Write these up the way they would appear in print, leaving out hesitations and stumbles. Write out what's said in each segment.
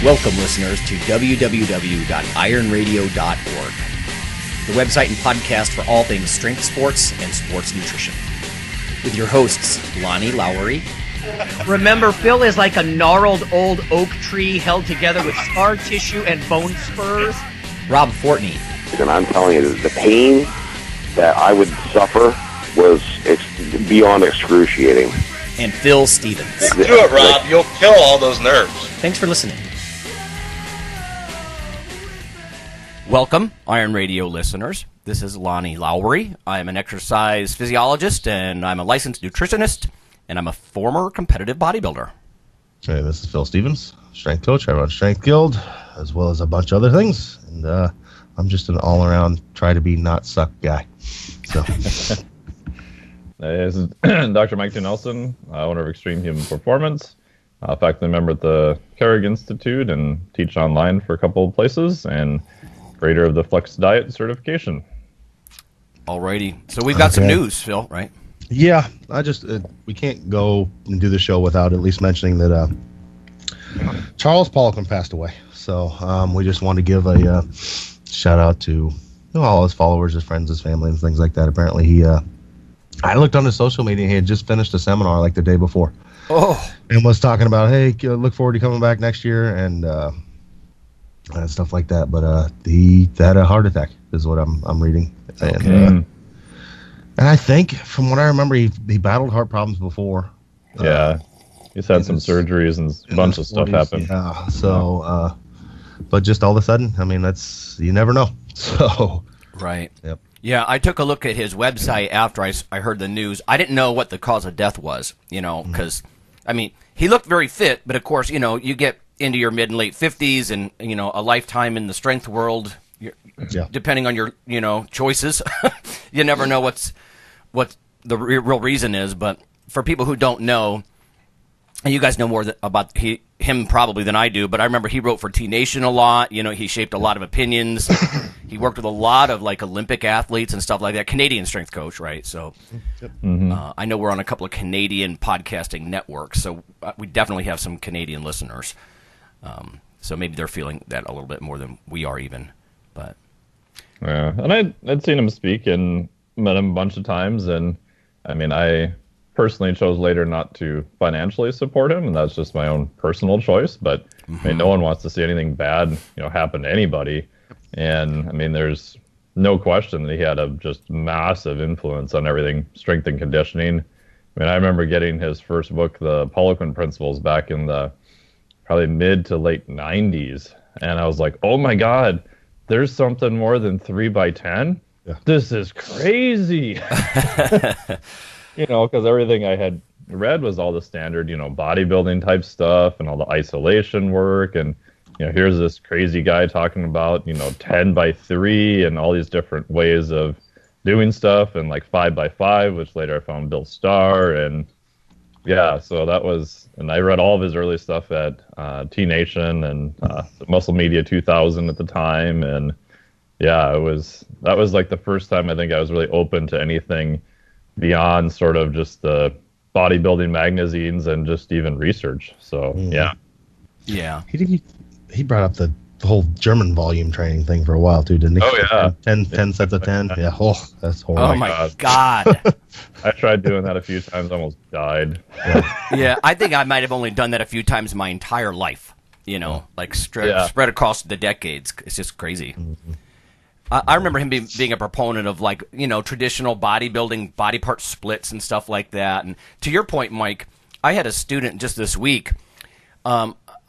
Welcome, listeners, to www.ironradio.org, the website and podcast for all things strength sports and sports nutrition. With your hosts, Lonnie Lowry. Remember, Phil is like a gnarled old oak tree held together with scar tissue and bone spurs. Rob Fortney. And I'm telling you, the pain that I would suffer was beyond excruciating. And Phil Stevens. Do it, Rob. You'll kill all those nerves. Thanks for listening. Welcome, Iron Radio listeners. This is Lonnie Lowry. I'm an exercise physiologist, and I'm a licensed nutritionist, and I'm a former competitive bodybuilder. Hey, this is Phil Stevens, strength coach. I run Strength Guild, as well as a bunch of other things. And I'm just an all-around, try-to-be-not-suck guy. So, This is Dr. Mike T. Nelson, owner of Extreme Human Performance, faculty member at the Carrick Institute, and teach online for a couple of places, and creator of the Flex Diet certification. Alrighty. So we've got some news, Phil, right? yeah, we can't go and do the show without at least mentioning that Charles Poliquin passed away. So we just want to give a shout-out to all his followers, his friends, his family, and things like that. Apparently, I looked on his social media, he had just finished a seminar like the day before. Oh. And was talking about, hey, look forward to coming back next year and stuff like that. But he had a heart attack, is what I'm reading. Okay. And I think, from what I remember, he battled heart problems before. Yeah, he's had some surgeries and a bunch of stuff happened. Yeah, so, but just all of a sudden, I mean, you never know. So, Right. Yep. Yeah, I took a look at his website after I heard the news. I didn't know what the cause of death was, because, I mean, he looked very fit, but of course, you get into your mid and late 50s and, a lifetime in the strength world, depending on your, choices, you never know what the real reason is. But for people who don't know, and you guys know more about him probably than I do, but I remember he wrote for T Nation a lot. He shaped a lot of opinions. He worked with a lot of Olympic athletes and stuff like that. Canadian strength coach, right? So I know we're on a couple of Canadian podcasting networks, so we definitely have some Canadian listeners. So maybe they're feeling that a little bit more than we are even. But Yeah, and I'd seen him speak and met him a bunch of times, and I mean, I personally chose later not to financially support him, and that's just my own personal choice. But I mean, no one wants to see anything bad, happen to anybody. And I mean, there's no question that he had a just massive influence on everything strength and conditioning. I mean, I remember getting his first book, The Poliquin Principles, back in the probably mid to late 90s, and I was like, oh my God, there's something more than 3x10. Yeah. This is crazy. Because everything I had read was all the standard, bodybuilding type stuff and all the isolation work. And, here's this crazy guy talking about, 10x3 and all these different ways of doing stuff, and 5x5, which later I found Bill Starr. And yeah, so that was, and I read all of his early stuff at T Nation and Muscle Media 2000 at the time. And yeah, that was the first time I think I was really open to anything beyond sort of just the bodybuilding magazines and just even research. So yeah. He brought up the whole German volume training thing for a while too, didn't he? Oh yeah, 10 sets of 10. Yeah, that's horrible. Oh my God. I tried doing that a few times, almost died. Yeah, I think I might have only done that a few times my entire life. Spread across the decades. It's just crazy. Mm-hmm. I remember him being a proponent of traditional bodybuilding, body part splits and stuff like that. And to your point, Mike, I had a student just this week.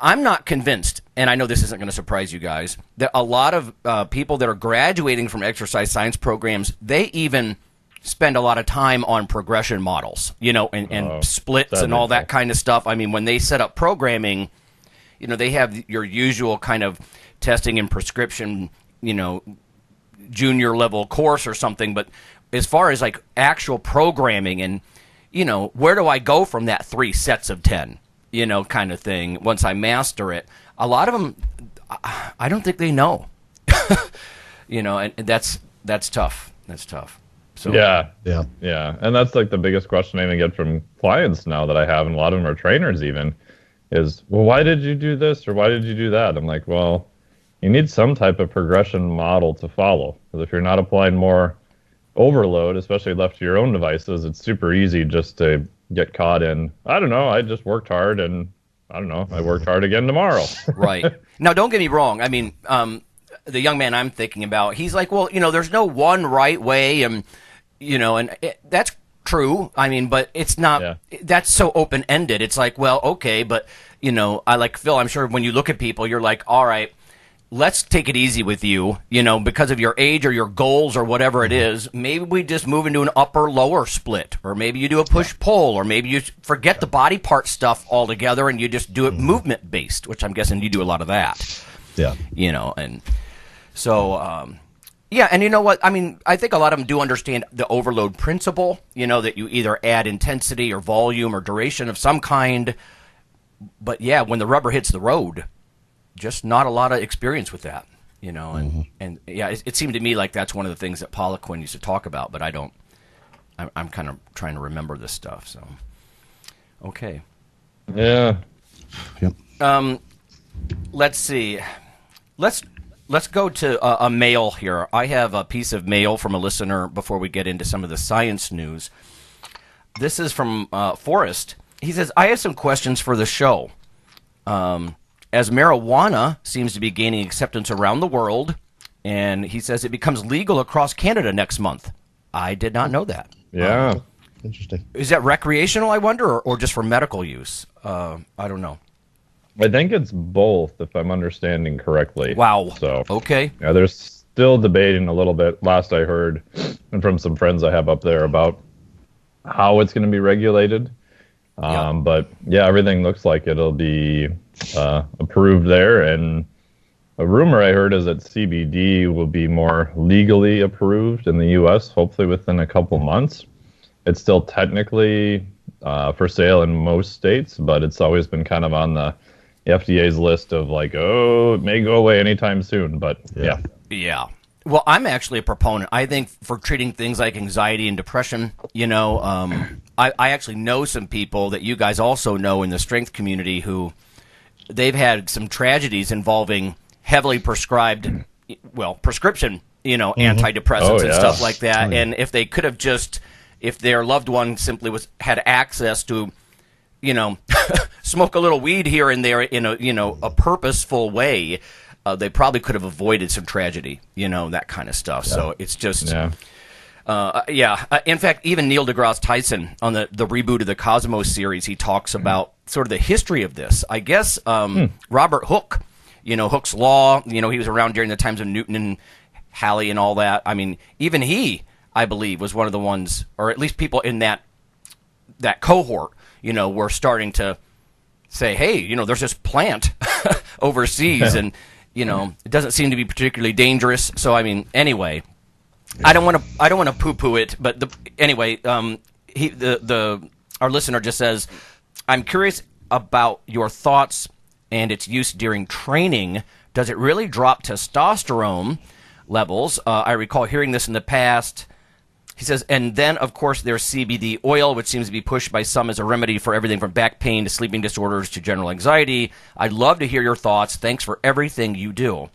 I'm not convinced, and I know this isn't going to surprise you guys, that a lot of people that are graduating from exercise science programs, they even spend a lot of time on progression models, and splits and all that kind of stuff. I mean, when they set up programming, they have your usual kind of testing and prescription, junior level course or something. But as far as actual programming and, where do I go from that 3 sets of 10? Kind of thing. Once I master it, a lot of them, I don't think they know. And that's tough. That's tough. So yeah, and that's the biggest question I even get from clients now that I have, and a lot of them are trainers even, is, well, why did you do this or why did you do that? I'm like, well, you need some type of progression model to follow. Because if you're not applying more overload, especially left to your own devices, it's super easy just to get caught in, I don't know, I just worked hard and I don't know, I worked hard again tomorrow. Right. Now, don't get me wrong. I mean, the young man I'm thinking about, he's like, well, there's no one right way, and that's true. I mean, but it's not. That's so open ended. It's like, well, okay, but I like Phil. I'm sure when you look at people, you're like, all right, let's take it easy with you. Because of your age or your goals or whatever it is. Maybe we just move into an upper lower split, or maybe you do a push pull, or maybe you forget the body part stuff altogether and you just do it movement based, which I'm guessing you do a lot of that. Yeah. And so. Yeah, and you know what? I mean, I think a lot of them do understand the overload principle, that you either add intensity or volume or duration of some kind. But yeah, when the rubber hits the road, just not a lot of experience with that, and yeah, it seemed to me like that's one of the things that Poliquin used to talk about, but I don't. I'm kind of trying to remember this stuff, so. Okay. Yeah. Yep. Let's see. Let's go to a mail here. I have a piece of mail from a listener before we get into some of the science news. This is from Forrest. He says, I have some questions for the show. As marijuana seems to be gaining acceptance around the world, and he says it becomes legal across Canada next month. I did not know that. Yeah. Interesting. Is that recreational, I wonder, or just for medical use? I don't know. I think it's both, if I'm understanding correctly. Wow. So okay. Yeah, they're still debating a little bit. Last I heard, and from some friends I have up there, about how it's going to be regulated. But yeah, everything looks like it'll be approved there. And a rumor I heard is that CBD will be more legally approved in the U.S., hopefully within a couple months. It's still technically for sale in most states, but it's always been kind of on the FDA's list of like, it may go away anytime soon, but yeah. Yeah. Well, I'm actually a proponent. I think for treating things like anxiety and depression, I actually know some people that you guys also know in the strength community who they've had some tragedies involving heavily prescription, antidepressants and stuff like that. And if they could have if their loved one simply had access to, smoke a little weed here and there in a purposeful way, they probably could have avoided some tragedy, that kind of stuff. Yeah. So it's just, in fact, even Neil deGrasse Tyson on the reboot of the Cosmos series, he talks about sort of the history of this. I guess Robert Hooke, Hooke's Law, he was around during the times of Newton and Halley and all that. I mean, even he, I believe, was one of the ones, or at least people in that cohort, were starting to say, hey, there's this plant overseas, and it doesn't seem to be particularly dangerous. So I mean, anyway, I don't want to poo-poo it, but our listener just says, I'm curious about your thoughts and its use during training. Does it really drop testosterone levels? I recall hearing this in the past. He says, and then, of course, there's CBD oil, which seems to be pushed by some as a remedy for everything from back pain to sleeping disorders to general anxiety. I'd love to hear your thoughts. Thanks for everything you do.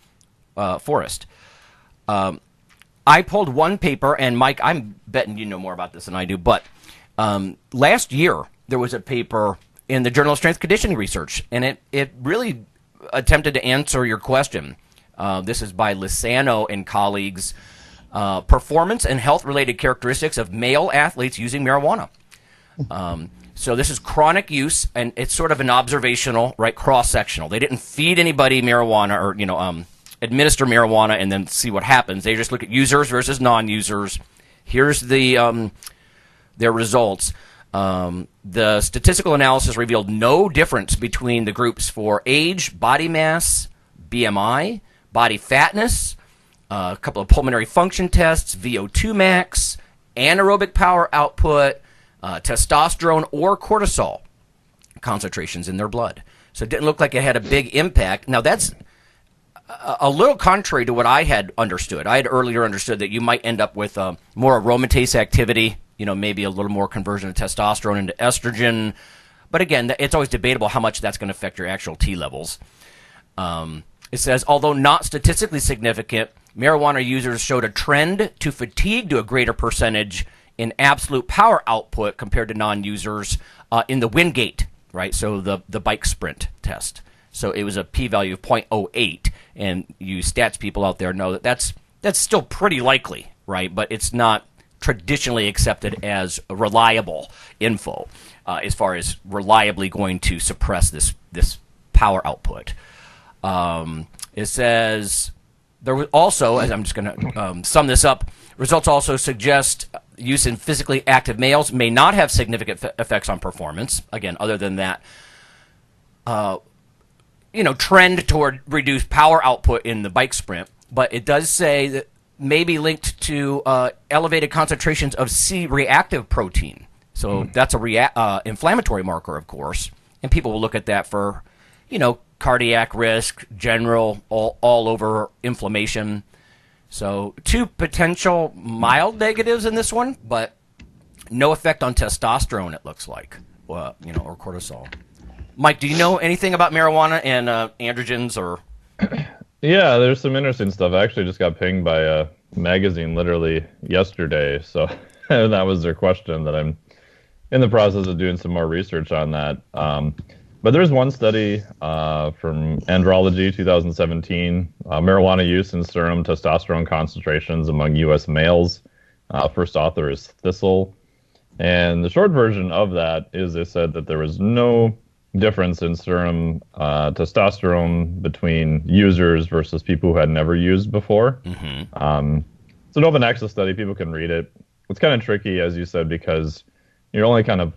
Forrest. I pulled one paper, and Mike, I'm betting you know more about this than I do, but last year there was a paper in the Journal of Strength Conditioning Research, and it really attempted to answer your question. This is by Lissano and colleagues. Performance and health-related characteristics of male athletes using marijuana. So this is chronic use, and it's sort of an observational, right, cross-sectional. They didn't feed anybody marijuana or, administer marijuana and then see what happens. They just look at users versus non-users. Here's their results. The statistical analysis revealed no difference between the groups for age, body mass, BMI, body fatness, a couple of pulmonary function tests, VO2 max, anaerobic power output, testosterone or cortisol concentrations in their blood. So it didn't look like it had a big impact. Now, that's a little contrary to what I had understood. I had earlier understood that you might end up with more aromatase activity, maybe a little more conversion of testosterone into estrogen. But again, it's always debatable how much that's going to affect your actual T levels. It says, although not statistically significant, marijuana users showed a trend to fatigue to a greater percentage in absolute power output compared to non-users in the Wingate, right? So the bike sprint test. So it was a p-value of 0.08, and you stats people out there know that that's still pretty likely, right? But it's not traditionally accepted as reliable info as far as reliably going to suppress this power output. It says there was also, as I'm just going to sum this up, results also suggest use in physically active males may not have significant effects on performance. Again, other than that, trend toward reduced power output in the bike sprint. But it does say that may be linked to elevated concentrations of C-reactive protein. So that's a inflammatory marker, of course, and people will look at that for, cardiac risk, general, all over inflammation. So 2 potential mild negatives in this one, but no effect on testosterone, it looks like, or cortisol. Mike, do you know anything about marijuana and androgens or? Yeah, there's some interesting stuff. I actually just got pinged by a magazine literally yesterday, so that was their question that I'm in the process of doing some more research on that. But there's one study from Andrology 2017, marijuana use in serum testosterone concentrations among U.S. males. First author is Thistle. And the short version of that is they said that there was no difference in serum testosterone between users versus people who had never used before. Mm-hmm. It's an open access study. People can read it. It's kind of tricky, as you said, because you're only kind of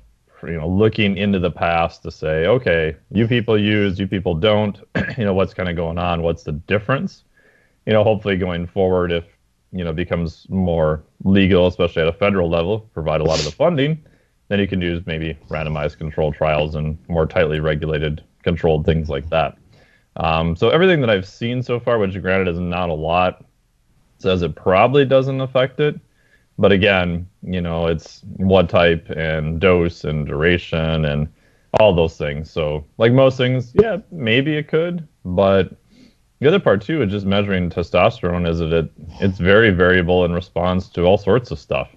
looking into the past to say, okay, you people use, you people don't, what's kind of going on, what's the difference? Hopefully going forward, if, becomes more legal, especially at a federal level, provide a lot of the funding, then you can use maybe randomized controlled trials and more tightly regulated, controlled things like that. So everything that I've seen so far, which granted is not a lot, says it probably doesn't affect it. But again, it's what type and dose and duration and all those things. So like most things, yeah, maybe it could. But the other part too is just measuring testosterone is that it's very variable in response to all sorts of stuff.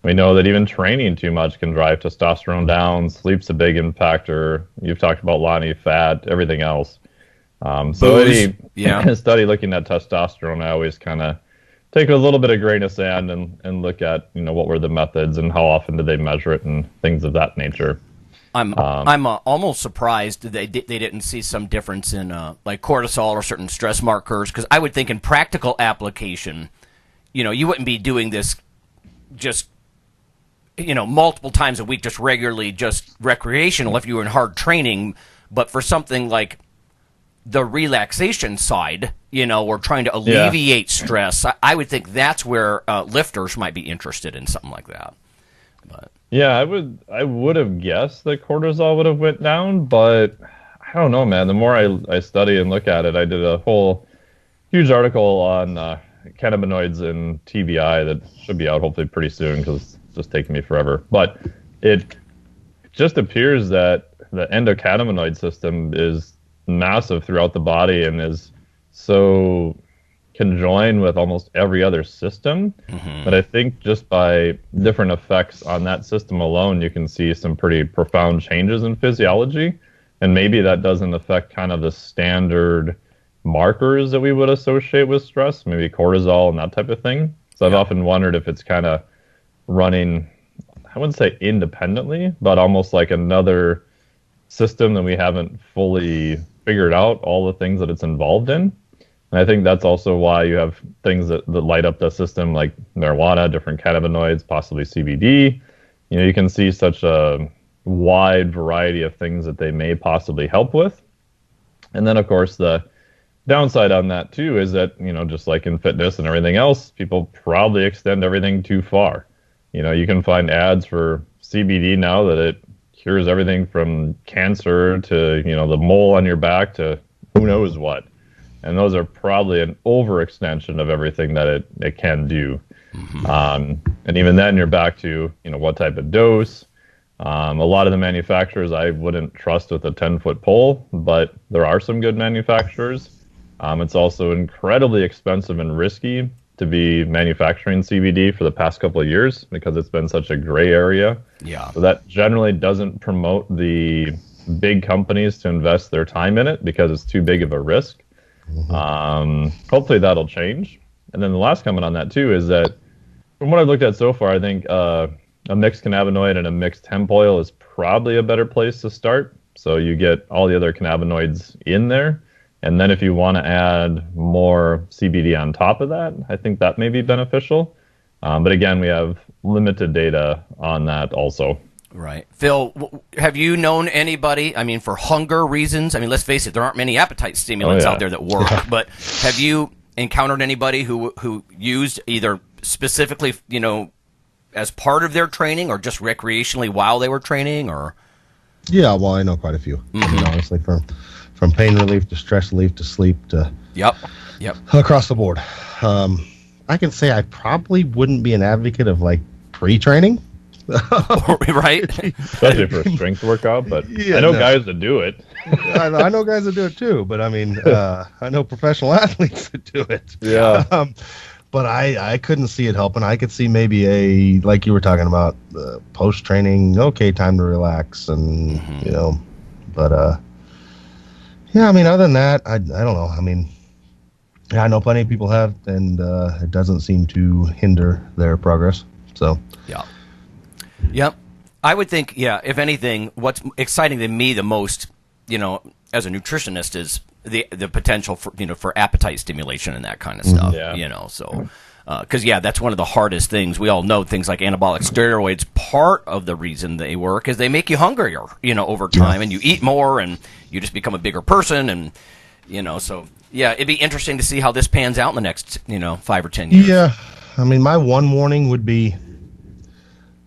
We know that even training too much can drive testosterone down. Sleep's a big impactor. You've talked about Lonnie, fat, everything else. So any study looking at testosterone, I always kind of take a little bit of grain of sand and look at, what were the methods and how often did they measure it and things of that nature. I'm almost surprised they didn't see some difference in like cortisol or certain stress markers, because I would think in practical application, you wouldn't be doing this just multiple times a week, just regularly, just recreational if you were in hard training. But for something like the relaxation side, or trying to alleviate stress, I would think that's where lifters might be interested in something like that. But yeah, I would have guessed that cortisol would have went down, but I don't know, man. The more I study and look at it, I did a whole huge article on cannabinoids and TBI that should be out hopefully pretty soon because it's just taking me forever. But it just appears that the endocannabinoid system is massive throughout the body and is so conjoined with almost every other system. Mm-hmm. But I think just by different effects on that system alone, you can see some pretty profound changes in physiology. And maybe that doesn't affect kind of the standard markers that we would associate with stress, maybe cortisol and that type of thing. So I've often wondered if it's kind of running, I wouldn't say independently, but almost like another system that we haven't fully figured out all the things that it's involved in. And I think that's also why you have things that light up the system like marijuana, different cannabinoids, possibly CBD. You can see such a wide variety of things that they may possibly help with. And then, of course, the downside on that, too, is that, just like in fitness and everything else, people probably extend everything too far. You can find ads for CBD now that it cures everything from cancer to, the mole on your back to who knows what. And those are probably an overextension of everything that it can do. Mm-hmm. And even then you're back to, what type of dose, A lot of the manufacturers I wouldn't trust with a 10-foot pole, but there are some good manufacturers. It's also incredibly expensive and risky to be manufacturing CBD for the past couple of years because it's been such a gray area. Yeah. So that generally doesn't promote the big companies to invest their time in it because it's too big of a risk. Hopefully that'll change. And then the last comment on that too is that from what I've looked at so far, I think a mixed cannabinoid and a mixed hemp oil is probably a better place to start. So you get all the other cannabinoids in there. And then if you want to add more CBD on top of that, I think that may be beneficial. But again, we have limited data on that also. Right. Phil, have you known anybody, I mean, for hunger reasons? I mean, let's face it, there aren't many appetite stimulants out there that work. But have you encountered anybody who used either specifically, you know, as part of their training or just recreationally while they were training? Or Yeah, well, I know quite a few. I mean, honestly, from pain relief to stress relief to sleep to Yep. across the board. I can say I probably wouldn't be an advocate of like pre-training. Right? Especially for a strength workout, but Yeah, I know no. guys that do it. I know guys that do it too, but I mean, I know professional athletes that do it. Yeah. But I couldn't see it helping. I could see maybe like you were talking about, post-training, okay, time to relax and, you know, but, yeah, I mean, other than that, I don't know. I mean, yeah, I know plenty of people have, and it doesn't seem to hinder their progress. So, Yeah. Yep. I would think, yeah, if anything, what's exciting to me the most, you know, as a nutritionist is the potential for, you know, for appetite stimulation and that kind of stuff, Yeah. you know, so, because, yeah, that's one of the hardest things. We all know things like anabolic steroids, part of the reason they work is they make you hungrier, you know, over time, and you eat more, and you just become a bigger person, and, you know, so, yeah, it'd be interesting to see how this pans out in the next, you know, 5 or 10 years. yeah, I mean, my one warning would be,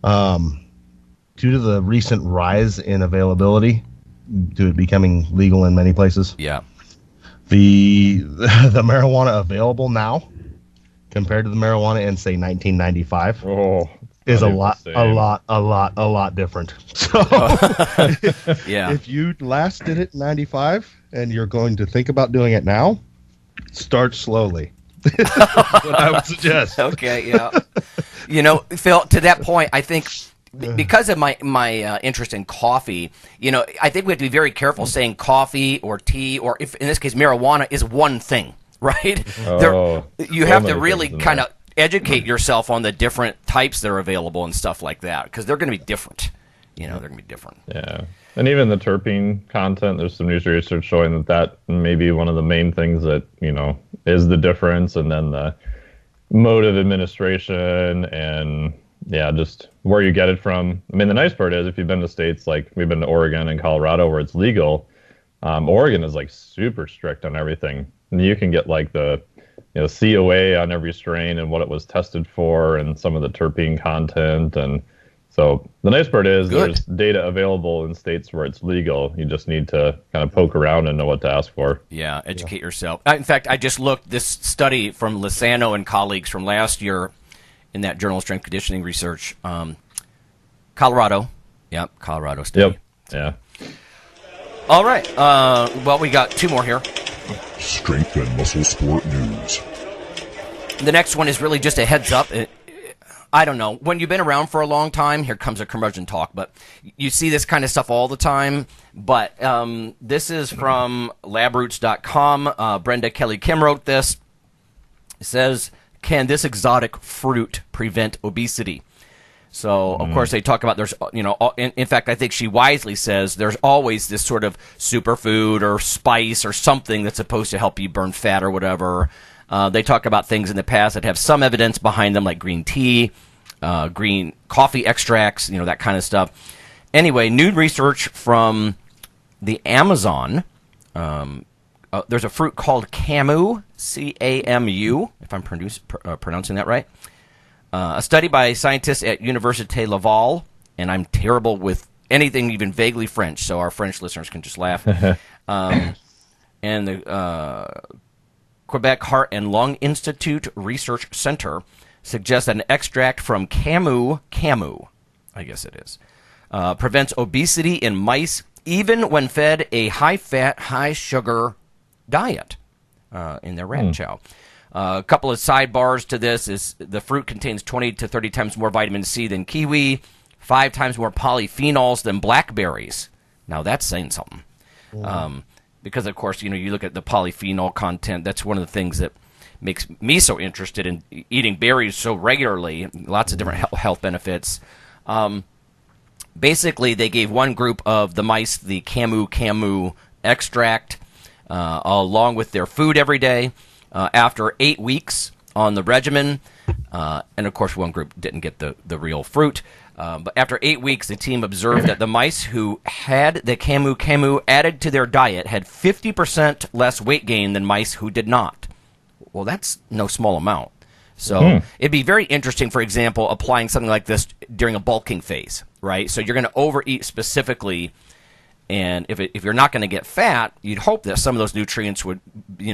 due to the recent rise in availability, to it becoming legal in many places, Yeah. the marijuana available now compared to the marijuana in say 1995 Oh, is a not even lot different. So Yeah. if you last did it in 95 and you're going to think about doing it now, start slowly. What I would suggest. Okay, yeah. You know, Phil, to that point, I think because of my interest in coffee, you know, I think we have to be very careful saying coffee or tea or, if in this case, marijuana is one thing, right? You have to really kind of educate yourself on the different types that are available and stuff like that, because they're going to be different. You know, they're going to be different. Yeah. And even the terpene content, there's some new research showing that may be one of the main things that, you know, is the difference. And then the mode of administration and, yeah, just where you get it from. I mean, the nice part is if you've been to states like we've been to Oregon and Colorado where it's legal, Oregon is like super strict on everything. And you can get like the, you know, COA on every strain and what it was tested for and some of the terpene content. And so the nice part is there's data available in states where it's legal. You just need to kind of poke around and know what to ask for. Yeah, educate yourself. In fact, I just looked this study from Lozano and colleagues from last year in that Journal of Strength Conditioning Research. Colorado. Yep, Colorado study. Yep. Yeah. All right. Well, we got two more here. Strength and muscle sport news. The next one is really just a heads up. I don't know. When you've been around for a long time, here comes a curmudgeon talk, but you see this kind of stuff all the time. But this is from labroots.com. Brenda Kelly Kim wrote this. It says, can this exotic fruit prevent obesity? So, of course, they talk about there's, you know, in fact, I think she wisely says there's always this sort of superfood or spice or something that's supposed to help you burn fat or whatever. They talk about things in the past that have some evidence behind them, like green tea, green coffee extracts, you know, that kind of stuff. Anyway, new research from the Amazon. There's a fruit called camu, C-A-M-U, if I'm pronouncing that right. A study by scientists at Université Laval, and I'm terrible with anything even vaguely French, so our French listeners can just laugh. And the Quebec Heart and Lung Institute Research Center suggests that an extract from camu, I guess it is, Prevents obesity in mice, even when fed a high-fat, high-sugar diet in their rat chow. A couple of sidebars to this is the fruit contains 20 to 30 times more vitamin C than kiwi, 5 times more polyphenols than blackberries. Now that's saying something. Because, of course, you look at the polyphenol content. That's one of the things that makes me so interested in eating berries so regularly. Lots of different health benefits. Basically, they gave one group of the mice the camu extract along with their food every day. After 8 weeks on the regimen, and of course one group didn't get the real fruit, but after 8 weeks the team observed that the mice who had the camu added to their diet had 50% less weight gain than mice who did not. Well, that's no small amount. So it'd be very interesting, for example, applying something like this during a bulking phase, right? So you're going to overeat specifically. And if you're not going to get fat, you'd hope that some of those nutrients would,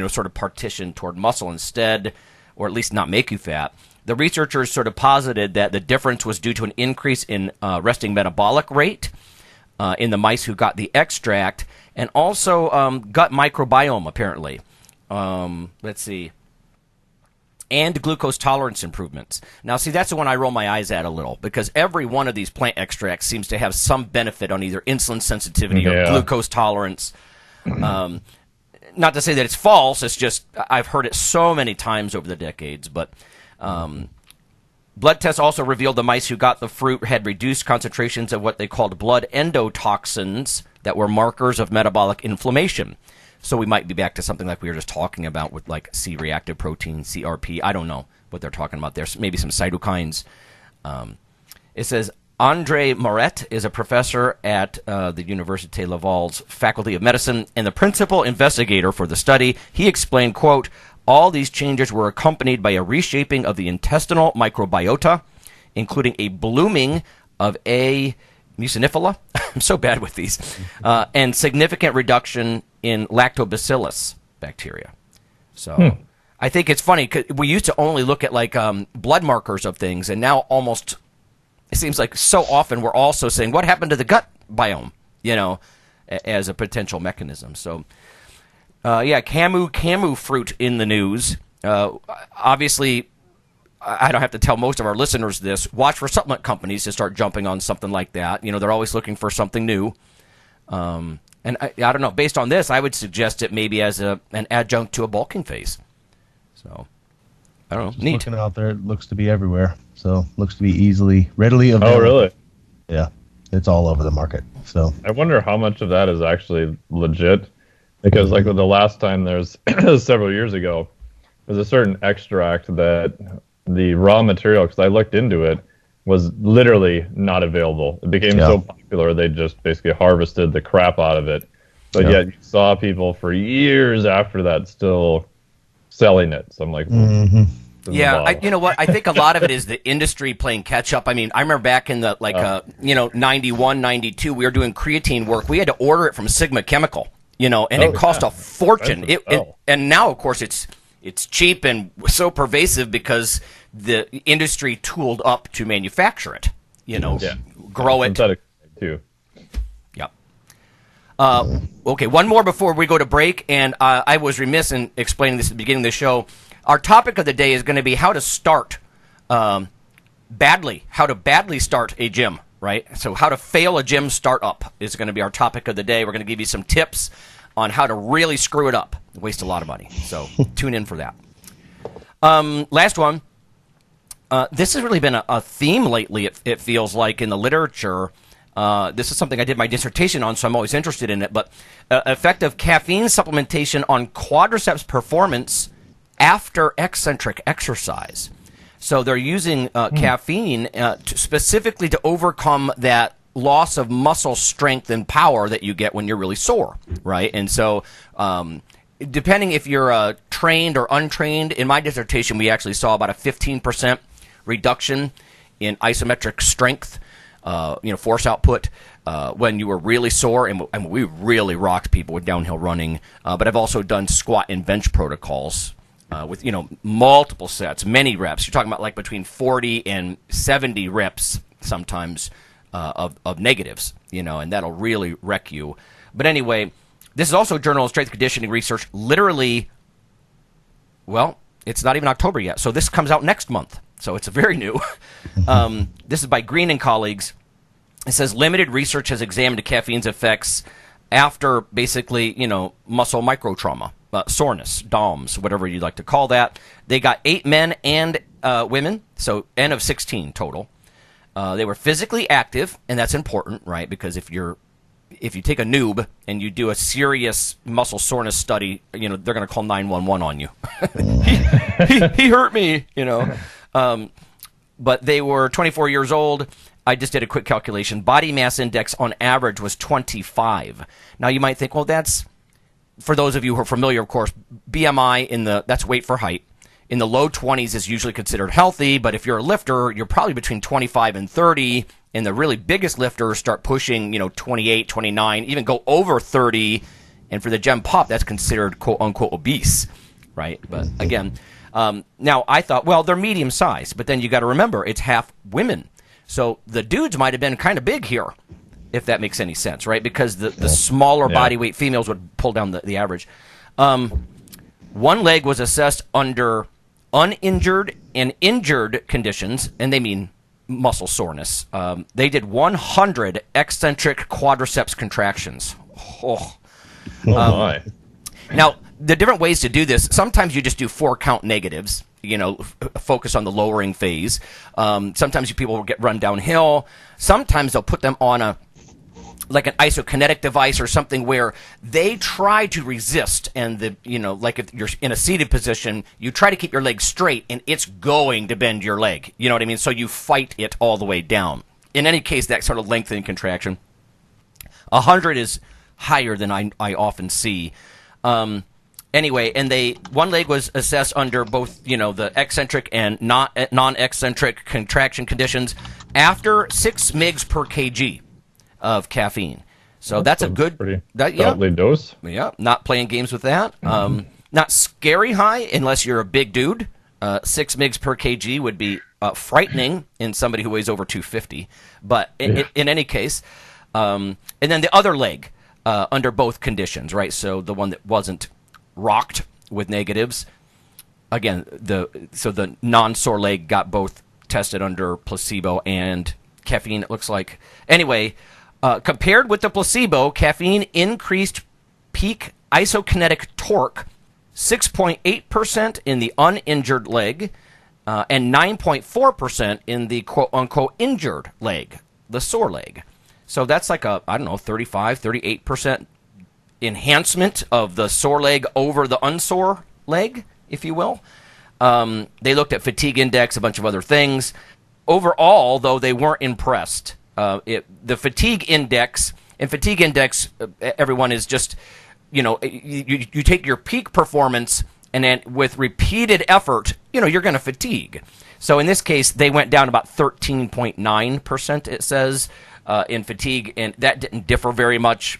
sort of partition toward muscle instead, or at least not make you fat. The researchers sort of posited that the difference was due to an increase in resting metabolic rate in the mice who got the extract, and also gut microbiome, apparently. Let's see. And glucose tolerance improvements. Now, see, that's the one I roll my eyes at a little, because every one of these plant extracts seems to have some benefit on either insulin sensitivity or glucose tolerance. Not to say that it's false, it's just I've heard it so many times over the decades. But blood tests also revealed the mice who got the fruit had reduced concentrations of what they called blood endotoxins that were markers of metabolic inflammation. So we might be back to something like we were just talking about with like C-reactive protein, CRP. I don't know what they're talking about there. Maybe some cytokines. It says Andre Moret is a professor at the Université Laval's Faculty of Medicine and the principal investigator for the study. He explained, quote, all these changes were accompanied by a reshaping of the intestinal microbiota, including a blooming of A. mucinifila, I'm so bad with these, and significant reduction in lactobacillus bacteria. So I think it's funny, 'cause we used to only look at like blood markers of things, and now almost it seems like so often we're also saying what happened to the gut biome, as a potential mechanism. So camu fruit in the news. Obviously, I don't have to tell most of our listeners this. Watch for supplement companies to start jumping on something like that. They're always looking for something new. And I don't know. Based on this, I would suggest it maybe as an adjunct to a bulking phase. So, I don't know. Just neat. Looking out there, it looks to be everywhere. So, looks to be readily available. Oh, really? Yeah, it's all over the market. So, I wonder how much of that is actually legit. Because like the last time there's several years ago, there's a certain extract that the raw material, because I looked into it, was literally not available. It became so popular they just basically harvested the crap out of it. But yet you saw people for years after that still selling it. So I'm like, yeah, you know what? I think a lot of it is the industry playing catch up. I mean, I remember back in the 91, 92, we were doing creatine work. We had to order it from Sigma Chemical, and it cost a fortune. And now, of course, it's cheap and so pervasive because the industry tooled up to manufacture it, grow it. Synthetic too. Yep. Okay, one more before we go to break, and I was remiss in explaining this at the beginning of the show. Our topic of the day is going to be how to start badly start a gym, right? So how to fail a gym startup is going to be our topic of the day. We're going to give you some tips on how to really screw it up, waste a lot of money. So tune in for that. Last one. This has really been a theme lately, it feels like, in the literature. This is something I did my dissertation on, so I'm always interested in it. But effective caffeine supplementation on quadriceps performance after eccentric exercise. So they're using caffeine specifically to overcome that loss of muscle strength and power that you get when you're really sore, right? And so depending if you're trained or untrained, in my dissertation we actually saw about a 15% reduction in isometric strength, force output, when you were really sore, and we really rocked people with downhill running. But I've also done squat and bench protocols with multiple sets, many reps. You're talking about like between 40 and 70 reps sometimes of negatives, and that'll really wreck you. But anyway, this is also a Journal of Strength Conditioning Research. Literally, well, it's not even October yet, so this comes out next month. So it's very new. This is by Green and colleagues. It says limited research has examined caffeine's effects after basically, muscle microtrauma, soreness, DOMS, whatever you'd like to call that. They got 8 men and women, so N of 16 total. They were physically active, and that's important, right? Because if you take a noob and you do a serious muscle soreness study, they're going to call 911 on you. he hurt me, But they were 24 years old. I just did a quick calculation. Body mass index on average was 25. Now you might think, well, that's, for those of you who are familiar, of course, BMI that's weight for height. In the low 20s is usually considered healthy, but if you're a lifter, you're probably between 25 and 30, and the really biggest lifters start pushing, 28, 29, even go over 30, and for the Gen Pop, that's considered quote-unquote obese, right? But again, now I thought, well, they're medium-sized, but then you got to remember, it's half women. So the dudes might have been kind of big here, if that makes any sense, right? Because the smaller body weight females would pull down the average. One leg was assessed under uninjured and injured conditions, and they mean muscle soreness. They did 100 eccentric quadriceps contractions. Oh my. Now, the different ways to do this, sometimes you just do 4-count negatives, focus on the lowering phase. Sometimes people will get run downhill. Sometimes they'll put them on like an isokinetic device or something where they try to resist, and like if you're in a seated position, you try to keep your leg straight and it's going to bend your leg. You know what I mean? So you fight it all the way down. In any case, that sort of lengthening contraction. 100 is higher than I often see. Anyway, and one leg was assessed under both, the eccentric and non-eccentric contraction conditions after 6 mg per kg of caffeine. So that's a good pretty dose. Yeah, not playing games with that. Not scary high unless you're a big dude. 6 mg per kg would be frightening in somebody who weighs over 250. But in any case, and then the other leg under both conditions, right? So the one that wasn't rocked with negatives. Again, the non-sore leg got both tested under placebo and caffeine, it looks like. Anyway, compared with the placebo, caffeine increased peak isokinetic torque 6.8% in the uninjured leg and 9.4% in the quote-unquote injured leg, the sore leg. So that's like 35, 38% enhancement of the sore leg over the unsore leg, if you will. They looked at fatigue index, a bunch of other things. Overall, though, they weren't impressed. The fatigue index, everyone is just, you take your peak performance and then with repeated effort, you're going to fatigue. So in this case, they went down about 13.9%, it says, in fatigue, and that didn't differ very much,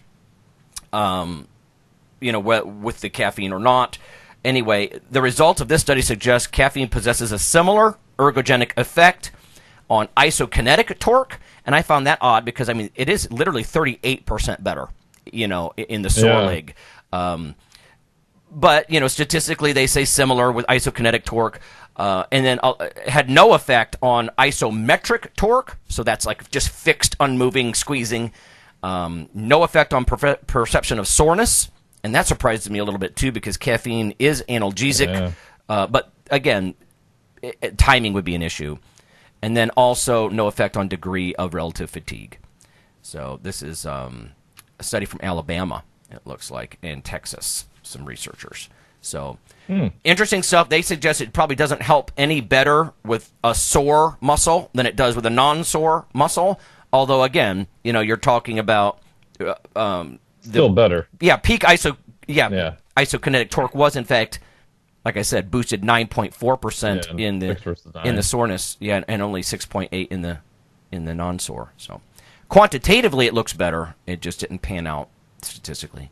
with the caffeine or not. Anyway, the results of this study suggest caffeine possesses a similar ergogenic effect on isokinetic torque, and I found that odd because, it is literally 38% better, in the sore leg. But, statistically they say similar with isokinetic torque, and then had no effect on isometric torque, so that's like just fixed, unmoving, squeezing. No effect on perception of soreness, and that surprises me a little bit too because caffeine is analgesic, but again, timing would be an issue. And then also no effect on degree of relative fatigue. So this is a study from Alabama, it looks like, and Texas, some researchers. So interesting stuff. They suggest it probably doesn't help any better with a sore muscle than it does with a non-sore muscle. Although, again, you're talking about still better. Yeah, peak isokinetic torque was, in fact, like I said, boosted 9.4% in the soreness, and only 6.8 in the non-sore. So quantitatively, it looks better. It just didn't pan out statistically.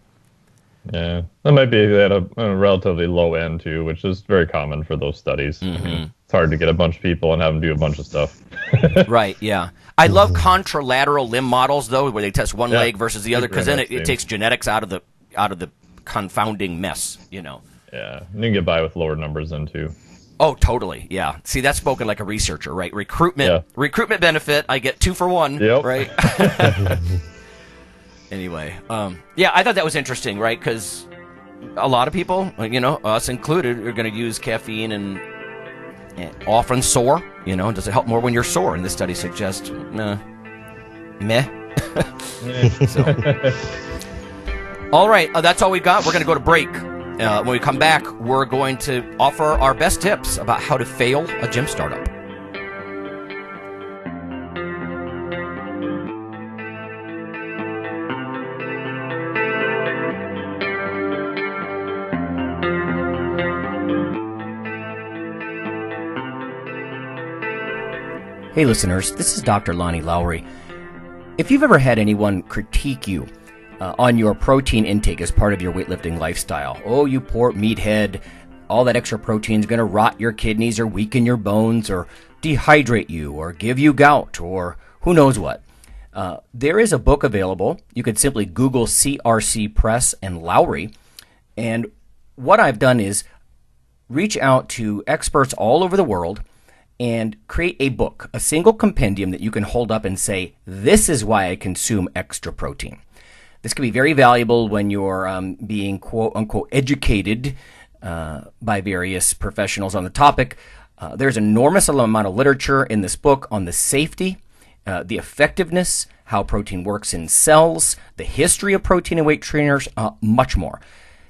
Yeah, that might be at a relatively low end too, which is very common for those studies. Mm-hmm. It's hard to get a bunch of people and have them do a bunch of stuff. Right. Yeah. I love contralateral limb models though, where they test one leg versus the other, because then it interesting. takes genetics out of the confounding mess. Yeah, and you can get by with lower numbers then too. Oh, totally. Yeah. See, that's spoken like a researcher, right? Recruitment benefit. I get 2 for 1. Yep. Right. Anyway, yeah, I thought that was interesting, right? Because a lot of people, us included, are going to use caffeine and often sore. Does it help more when you're sore? And this study suggests, meh. So, all right, that's all we got. We're going to go to break. When we come back, we're going to offer our best tips about how to fail a gym startup. Hey listeners, this is Dr. Lonnie Lowry. If you've ever had anyone critique you on your protein intake as part of your weightlifting lifestyle, oh, you poor meathead, all that extra protein is going to rot your kidneys or weaken your bones or dehydrate you or give you gout or who knows what. There is a book available. You could simply Google CRC Press and Lowry. And what I've done is reach out to experts all over the world and create a book, a single compendium that you can hold up and say, this is why I consume extra protein. This can be very valuable when you're being quote-unquote educated by various professionals on the topic. There's an enormous amount of literature in this book on the safety, the effectiveness, how protein works in cells, the history of protein and weight trainers, much more.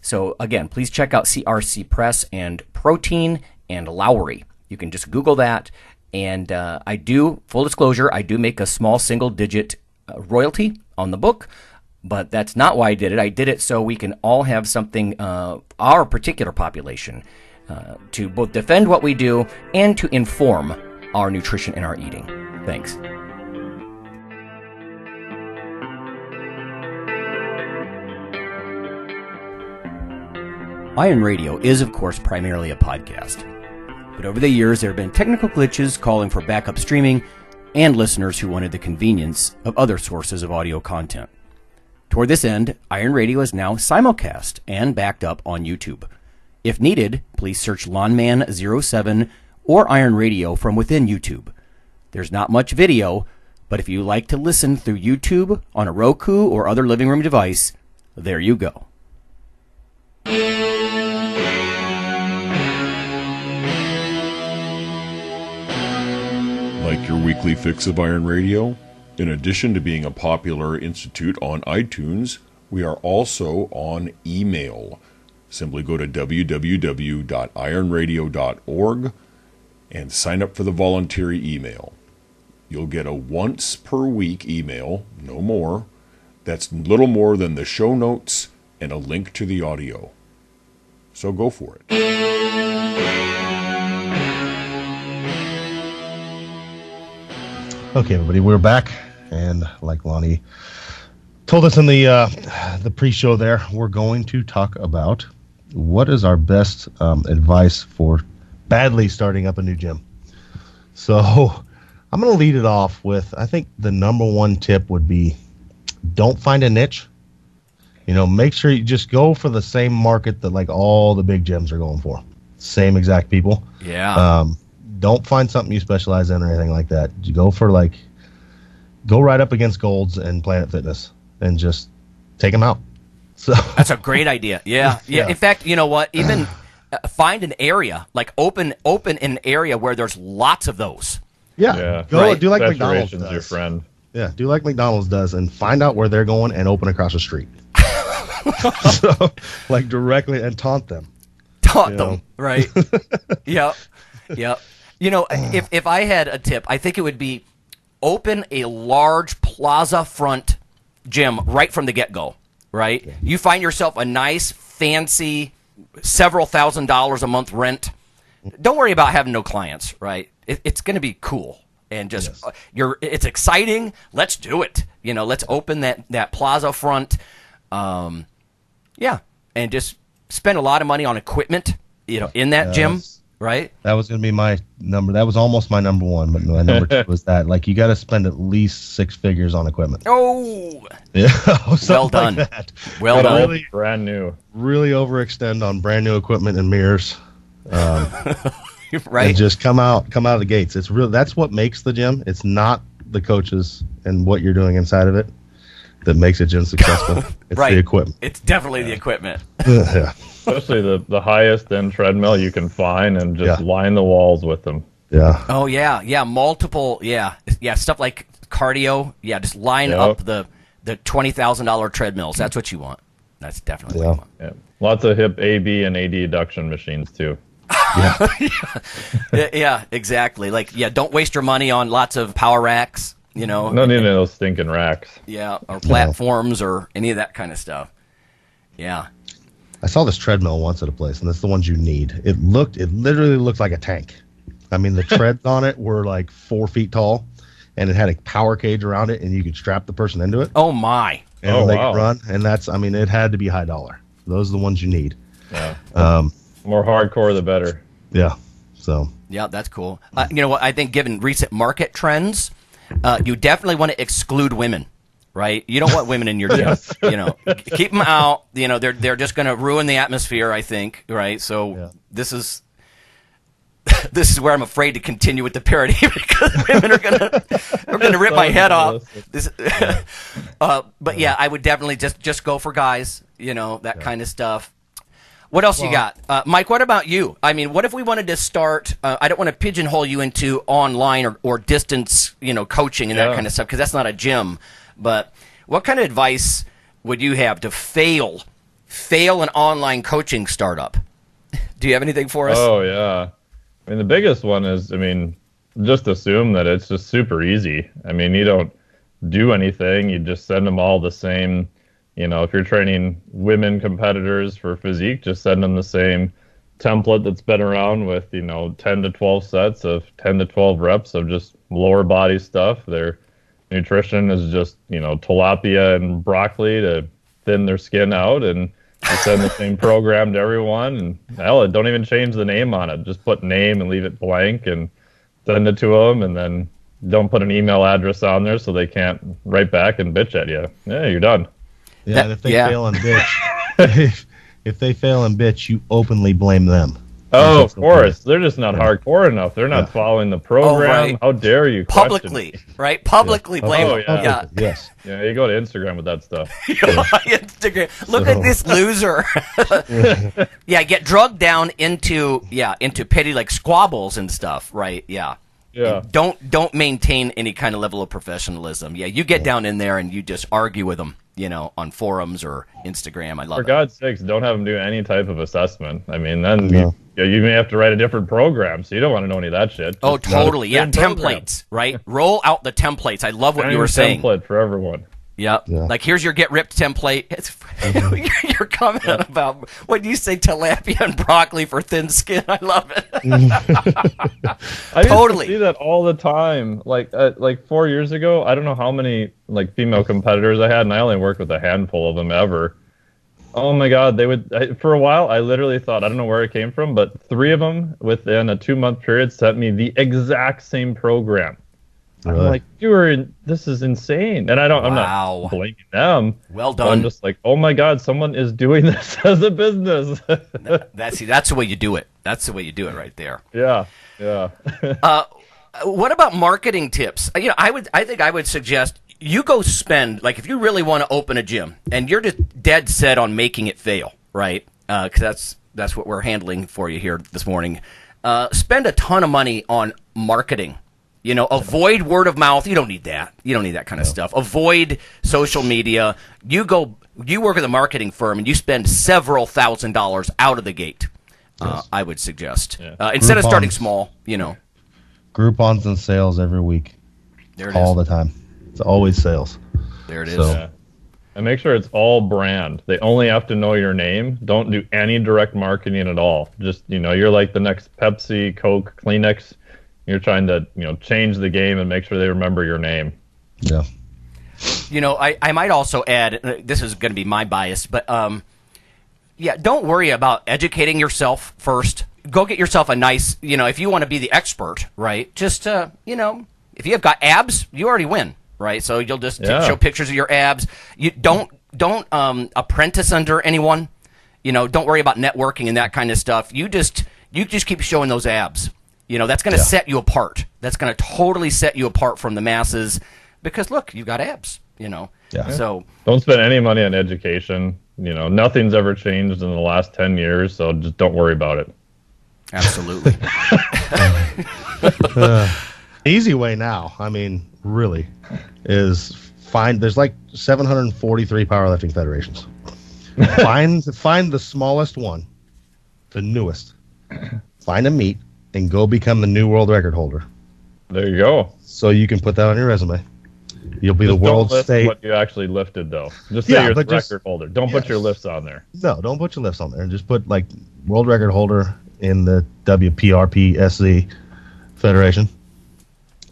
So again, please check out CRC Press and Protein and Lowry. You can just Google that. And I do, full disclosure, I do make a small single-digit royalty on the book. But that's not why I did it. I did it so we can all have something, our particular population, to both defend what we do and to inform our nutrition and our eating. Thanks. Iron Radio is, of course, primarily a podcast. But over the years, there have been technical glitches calling for backup streaming and listeners who wanted the convenience of other sources of audio content. Toward this end, Iron Radio is now simulcast and backed up on YouTube. If needed, please search Lawnman07 or Iron Radio from within YouTube. There's not much video, but if you like to listen through YouTube on a Roku or other living room device, there you go. Like your weekly fix of Iron Radio? In addition to being a popular institute on iTunes, we are also on email. Simply go to www.ironradio.org and sign up for the voluntary email. You'll get a once per week email, no more. That's little more than the show notes and a link to the audio. So go for it. Okay, everybody, we're back, and like Lonnie told us in the pre-show there, we're going to talk about what is our best advice for badly starting up a new gym. So I'm going to lead it off with, I think the number one tip would be, don't find a niche. Make sure you just go for the same market that like all the big gyms are going for. Same exact people. Yeah. Don't find something you specialize in or anything like that. You go right up against Gold's and Planet Fitness and just take them out. So that's a great idea. Yeah. In fact, you know what? Even find an area, like open an area where there's lots of those. Yeah. Go right. do like McDonald's does. Your friend. Yeah, do like McDonald's does and find out where they're going and open across the street. So, like directly and taunt them. Taunt them, right? Yep. If I had a tip, I think it would be open a large plaza front gym right from the get-go, right? Yeah. You find yourself a nice, fancy, several $1,000s a month rent. Don't worry about having no clients, right? It's going to be cool. And just, it's exciting. Let's do it. Let's open that plaza front. And just spend a lot of money on equipment, in that gym. right? That was going to be my number. That was almost my number one, but my number two was that. Like, you got to spend at least 6 figures on equipment. Oh, Yeah, well done. like that. Well done. Really, Brand new. really overextend on brand new equipment and mirrors. Right. And just come out of the gates. It's real. That's what makes the gym. It's not the coaches and what you're doing inside of it that makes a gym successful. It's Right. the equipment. It's definitely the equipment. Yeah. Especially the highest end treadmill you can find, and just Yeah. line the walls with them. Yeah. Oh yeah, multiple, yeah, stuff like cardio. Yeah, just line Yep. up the $20,000 treadmills. That's what you want. That's definitely what you want. Yeah. Lots of hip AB and AD adduction machines too. Yeah, exactly. Like, don't waste your money on lots of power racks. No need any of those stinking racks. Yeah, or platforms or any of that kind of stuff. Yeah. I saw this treadmill once at a place, and that's the ones you need. It literally looked like a tank. I mean, the treads on it were like 4 feet tall, and it had a power cage around it, and you could strap the person into it, Oh my. and they wow. could run. And it had to be high dollar. Those are the ones you need. Yeah. Um, More hardcore, the better. yeah. So Yeah, that's cool. You know what? I think given recent market trends, you definitely want to exclude women, right? You don't want women in your gym. Keep them out. They're just going to ruin the atmosphere, I think, right? So this is where I'm afraid to continue with the parody because women are going to rip my head off. But yeah, I would definitely just go for guys. That kind of stuff. What else you got? Mike, what about you? I mean, what if we wanted to start, I don't want to pigeonhole you into online or distance, coaching and that kind of stuff, because that's not a gym. But what kind of advice would you have to fail an online coaching startup? Do you have anything for us? Oh, yeah. I mean, the biggest one is, just assume that it's just super easy. You don't do anything. You just send them all the same. If you're training women competitors for physique, just send them the same template that's been around with, 10 to 12 sets of 10 to 12 reps of just lower body stuff. Their nutrition is just, tilapia and broccoli to thin their skin out, and you send the same program to everyone. And hell, don't even change the name on it. Just put name and leave it blank and send it to them, and then don't put an email address on there so they can't write back and bitch at you. Yeah, you're done. yeah, and if they fail and bitch, if they fail and bitch, you openly blame them. Oh, of course. They're just not hardcore enough. They're not following the program. right. How dare you Publicly, question me? right? Publicly blame Oh, them. yeah. Yes. Yeah, you go to Instagram with that stuff. Instagram. Look at this loser. Get drugged down into petty like squabbles and stuff, right? Yeah. Yeah. And don't maintain any kind of level of professionalism. Yeah, you get down in there and you just argue with them, on forums or Instagram. I love For it. God's sakes, don't have them do any type of assessment. Then you may have to write a different program, so you don't want to know any of that shit. Oh, Just totally. Yeah, same program. templates, right? Roll out the templates. I love what Same you were saying. template for everyone. Yep. Yeah. Like, here's your get ripped template. It's your comment about what do you say, tilapia and broccoli for thin skin. I love it. I Totally. used to see that all the time. Like 4 years ago, I don't know how many female competitors I had, and I only worked with a handful of them ever. Oh my God, they would. For a while, I literally thought, I don't know where it came from, but 3 of them within a 2-month period sent me the exact same program. Really? I'm like, this is insane. And I'm Wow. not blaming them. Well But done. I'm just like, oh my God, someone is doing this as a business. That's the way you do it. That's the way you do it right there. Yeah. What about marketing tips? I think I would suggest you go spend, like, if you really want to open a gym and you're just dead set on making it fail, right? Because that's what we're handling for you here this morning. Spend a ton of money on marketing. Avoid word of mouth. You don't need that. You don't need that kind of stuff. Avoid social media. You work at a marketing firm and you spend several $1,000s out of the gate. I would suggest instead of starting small. Groupons and sales every week. There it is. All the time. It's always sales. There it is. So- Yeah. And make sure it's all brand. They only have to know your name. Don't do any direct marketing at all. Just, you're like the next Pepsi, Coke, Kleenex. You're trying to, change the game and make sure they remember your name. Yeah. I might also add, this is going to be my bias, but don't worry about educating yourself first. go get yourself a nice, if you want to be the expert, right? Just, if you have got abs, you already win, right? So you'll just show pictures of your abs. You don't apprentice under anyone. Don't worry about networking and that kind of stuff. You just keep showing those abs. That's going to set you apart. That's going to totally set you apart from the masses because, look, you've got abs, Yeah. So don't spend any money on education. Nothing's ever changed in the last 10 years, so just don't worry about it. Absolutely. Easy way now, really, is there's like 743 powerlifting federations. Find the smallest one, the newest. Find a meet and go become the new world record holder. There you go. So you can put that on your resume. You'll be the world state. What you actually lifted, though. Just say you're the record holder. Don't put your lifts on there. No, don't put your lifts on there. Just put like world record holder in the WPRPSC Federation,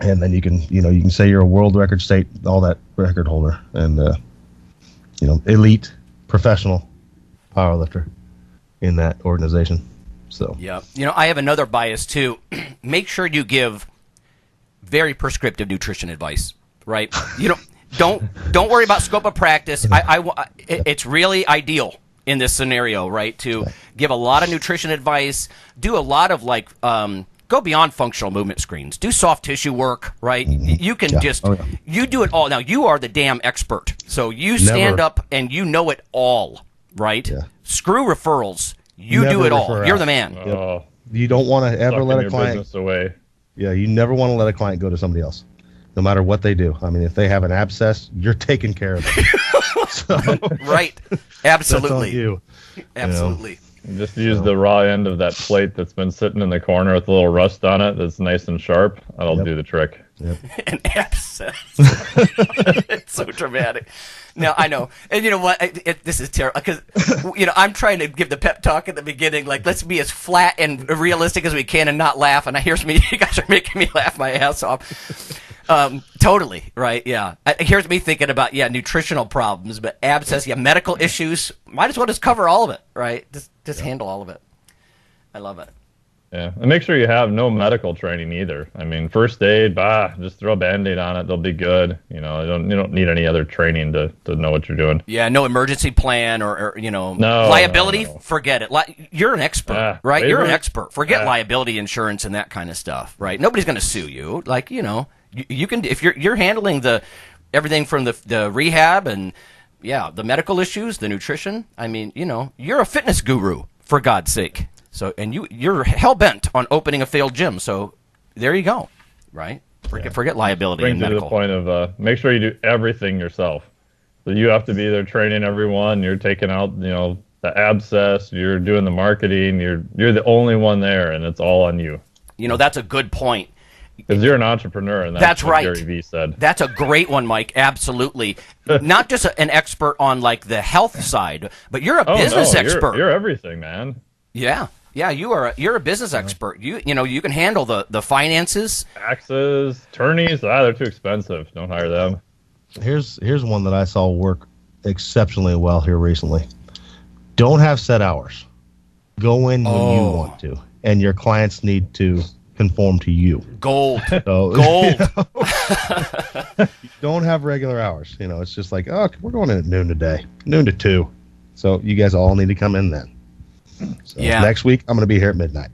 and then you can say you're a world record state, all that record holder, and elite professional powerlifter in that organization. So yeah, I have another bias too. Make sure you give very prescriptive nutrition advice, right? Don't worry about scope of practice. It's really ideal in this scenario, right? To give a lot of nutrition advice, do a lot of go beyond functional movement screens, do soft tissue work, right? You can you do it all. Now you are the damn expert, so you stand up and you know it all, right? Yeah. Screw referrals. You do it all. You're the man. Yep. You don't want to ever let a client away. Yeah, you never want to let a client go to somebody else, no matter what they do. If they have an abscess, you're taking care of it. Right. Absolutely. That's on you. Absolutely. Just use the raw end of that plate that's been sitting in the corner with a little rust on it that's nice and sharp. That'll do the trick. Yep. An abscess. It's so dramatic. No, I know. And you know what? This is terrible because, I'm trying to give the pep talk at the beginning. Like, let's be as flat and realistic as we can and not laugh. And here's me. You guys are making me laugh my ass off. Totally. Right. Yeah. Here's me thinking about, nutritional problems, but abscess, medical issues. Might as well just cover all of it. Right. Just handle all of it. I love it. Yeah, and make sure you have no medical training either. First aid, just throw a Band-Aid on it; they'll be good. You don't need any other training to know what you're doing. Yeah, no emergency plan or liability. No. Forget it. You're an expert, right? You're an expert. Forget liability insurance and that kind of stuff, right? Nobody's going to sue you. You can if you're handling everything from the rehab and the medical issues, the nutrition. You're a fitness guru for God's sake. So, and you're hell-bent on opening a failed gym. So there you go, right? Forget liability and medical. Brings you to the point of make sure you do everything yourself. So you have to be there training everyone. You're taking out, the abscess. You're doing the marketing. You're the only one there, and it's all on you. That's a good point. Because you're an entrepreneur, and that's what right. Gary Vee said. That's a great one, Mike. Absolutely. Not just an expert on the health side, but you're a business expert. You're everything, man. Yeah. Yeah, you're a business expert. You can handle the finances, taxes, attorneys. They're too expensive. Don't hire them. Here's one that I saw work exceptionally well here recently. Don't have set hours. Go in when you want to, and your clients need to conform to you. Gold. So, Gold. Don't have regular hours. It's just like, we're going in at noon today, noon to 2. So you guys all need to come in then. So next week I'm going to be here at midnight.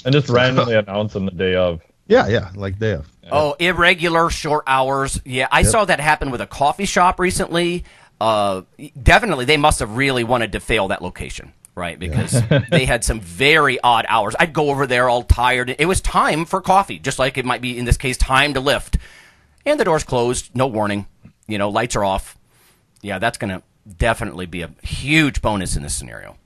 And just randomly announce them the day of. Yeah, like day of. Yeah. Oh, irregular short hours. Yeah, I saw that happen with a coffee shop recently. Definitely, they must have really wanted to fail that location, right? Because they had some very odd hours. I'd go over there all tired. It was time for coffee, just like it might be in this case time to lift. And the door's closed, no warning. Lights are off. Yeah, that's going to definitely be a huge bonus in this scenario.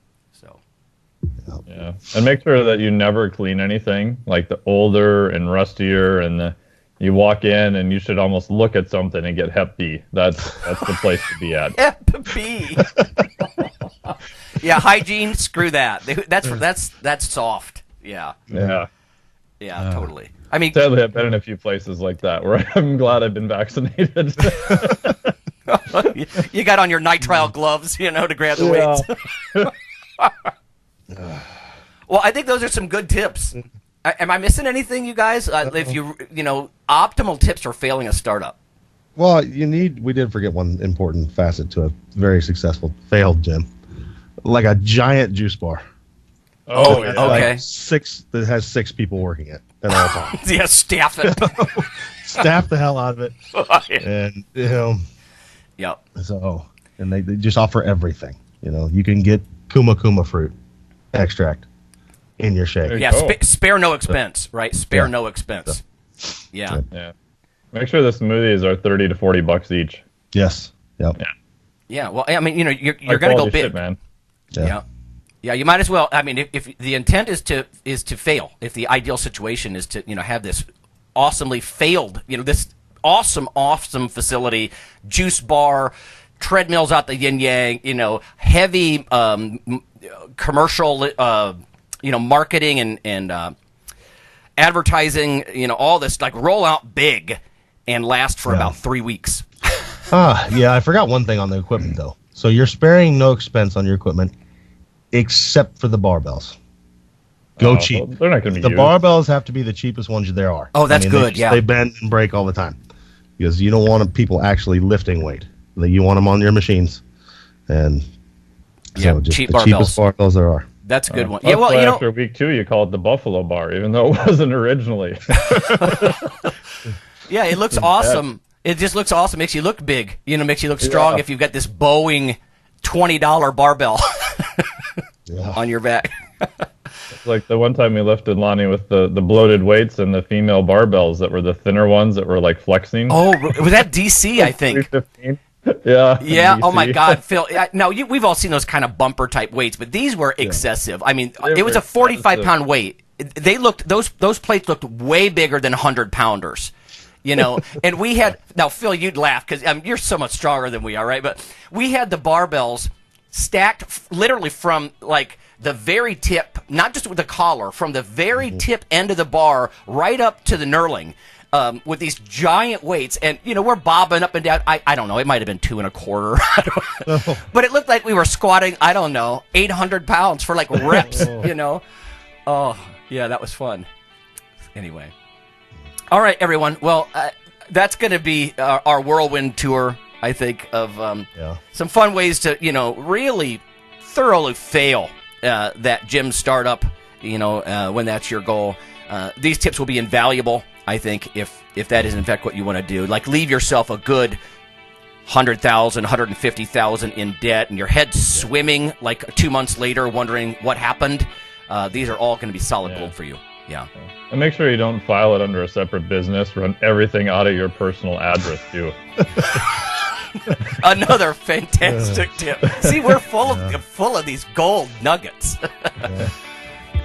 Yeah, and make sure that you never clean anything, like the older and rustier, and you walk in and you should almost look at something and get Hep B. That's the place to be at. Hep B. Yeah, hygiene. Screw that. That's soft. Yeah. Yeah. Yeah, totally. Sadly, I've been in a few places like that where I'm glad I've been vaccinated. You got on your nitrile gloves, to grab the weights. Well, I think those are some good tips. Am I missing anything, you guys? If optimal tips for failing a startup. Well, we did forget one important facet to a very successful failed gym. Like a giant juice bar. Oh, yeah. Okay. That has 6 people working it at all times. Yeah, staff it. Staff the hell out of it. And, Yep. So, and they just offer everything. You can get kuma fruit extract in your shake. Yeah, spare no expense, right? Spare no expense. Yeah. Yeah. Make sure the smoothies are $30 to $40 each. Yes. Yep. Yeah. Yeah. Well, I mean, you're going to go big, shit, man. Yeah. Yeah, you might as well. I mean, if the intent is to fail, if the ideal situation is to have this awesomely failed, this awesome facility, juice bar, treadmills out the yin yang, heavy commercial, marketing and advertising, all this, like roll out big and last for about 3 weeks. Yeah, I forgot one thing on the equipment though. So you're sparing no expense on your equipment. Except for the barbells. Go cheap. Well, they're not going to be The used. barbells have to be the cheapest ones there are. Oh, that's good, They bend and break all the time. Because you don't want people actually lifting weight. You want them on your machines. And so just cheap the cheapest barbells there are. That's a good one. Yeah, well, after week 2, you call it the Buffalo Bar, even though it wasn't originally. Yeah, it looks awesome. It just looks awesome. Makes you look big. Makes you look strong if you've got this Boeing $20 barbell. On your back. It's like the one time we lifted Lonnie with the bloated weights and the female barbells that were the thinner ones that were like flexing. Oh, was that DC, I think? 315. Yeah. Yeah. DC. Oh my God, Phil. Now we've all seen those kind of bumper type weights, but these were excessive. I mean, it was a 45-pound weight. Those plates looked way bigger than 100-pounders. And we had, now Phil, you'd laugh because you're so much stronger than we are, right? But we had the barbells stacked literally from like the very tip, not just with the collar, from the very tip end of the bar right up to the knurling, with these giant weights. And, we're bobbing up and down. I don't know. It might have been 2 1/4. But it looked like we were squatting, 800 pounds for like reps, Oh, yeah, that was fun. Anyway. All right, everyone. Well, that's going to be our whirlwind tour, I think, of some fun ways to, really thoroughly fail that gym startup, when that's your goal. These tips will be invaluable, I think, if that is in fact what you want to do. Like, leave yourself a good 100,000, 150,000 in debt, and your head's swimming like 2 months later, wondering what happened. These are all going to be solid gold for you. Yeah. And make sure you don't file it under a separate business. Run everything out of your personal address, too. Another fantastic tip. See, we're full of these gold nuggets.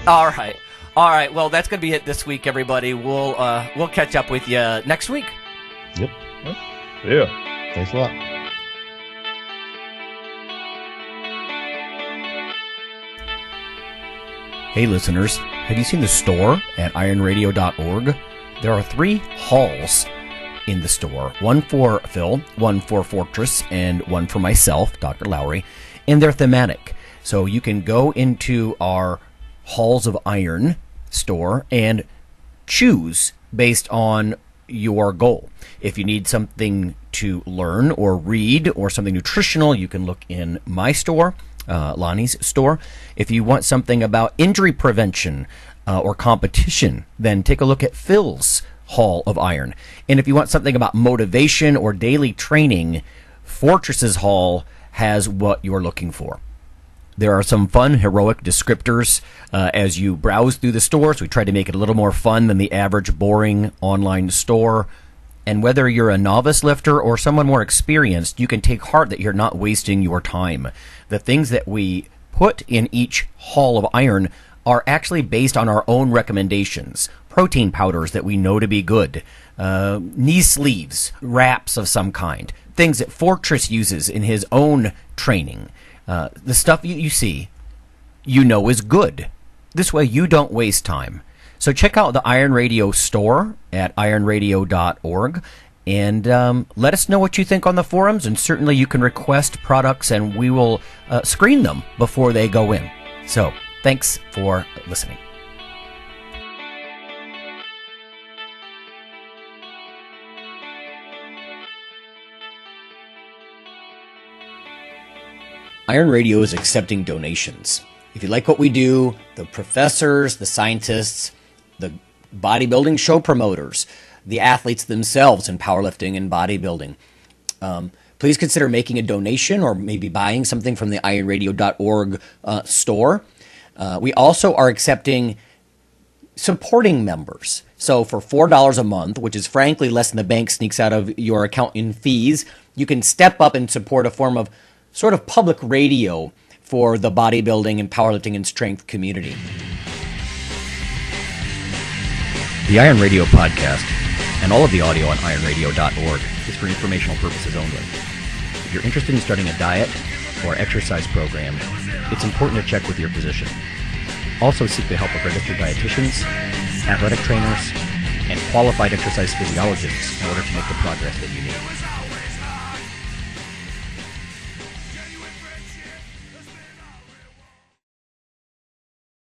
All right. Well, that's going to be it this week, everybody. We'll catch up with you next week. Yep. See ya. Thanks a lot. Hey, listeners, have you seen the store at IronRadio.org? There are 3 halls in the store. One for Phil, one for Fortress, and one for myself, Dr. Lowry, and they're thematic. So you can go into our Halls of Iron store and choose based on your goal. If you need something to learn or read or something nutritional, you can look in my store, Lonnie's store. If you want something about injury prevention or competition, then take a look at Phil's Hall of Iron. And if you want something about motivation or daily training, Fortress's Hall has what you're looking for. There are some fun, heroic descriptors as you browse through the stores. We try to make it a little more fun than the average boring online store. And whether you're a novice lifter or someone more experienced, you can take heart that you're not wasting your time. The things that we put in each Hall of Iron are actually based on our own recommendations. Protein powders that we know to be good, knee sleeves, wraps of some kind, things that Fortress uses in his own training. The stuff you see, is good. This way you don't waste time. So check out the Iron Radio store at ironradio.org and let us know what you think on the forums, and certainly you can request products and we will screen them before they go in. So Thanks for listening. Iron Radio is accepting donations. If you like what we do, the professors, the scientists, the bodybuilding show promoters, the athletes themselves in powerlifting and bodybuilding, please consider making a donation or maybe buying something from the IronRadio.org store. We also are accepting supporting members. So for $4 a month, which is frankly less than the bank sneaks out of your account in fees, you can step up and support a form of sort of public radio for the bodybuilding and powerlifting and strength community. The Iron Radio podcast and all of the audio on ironradio.org is for informational purposes only. If you're interested in starting a diet or exercise program, it's important to check with your physician. Also seek the help of registered dietitians, athletic trainers, and qualified exercise physiologists in order to make the progress that you need.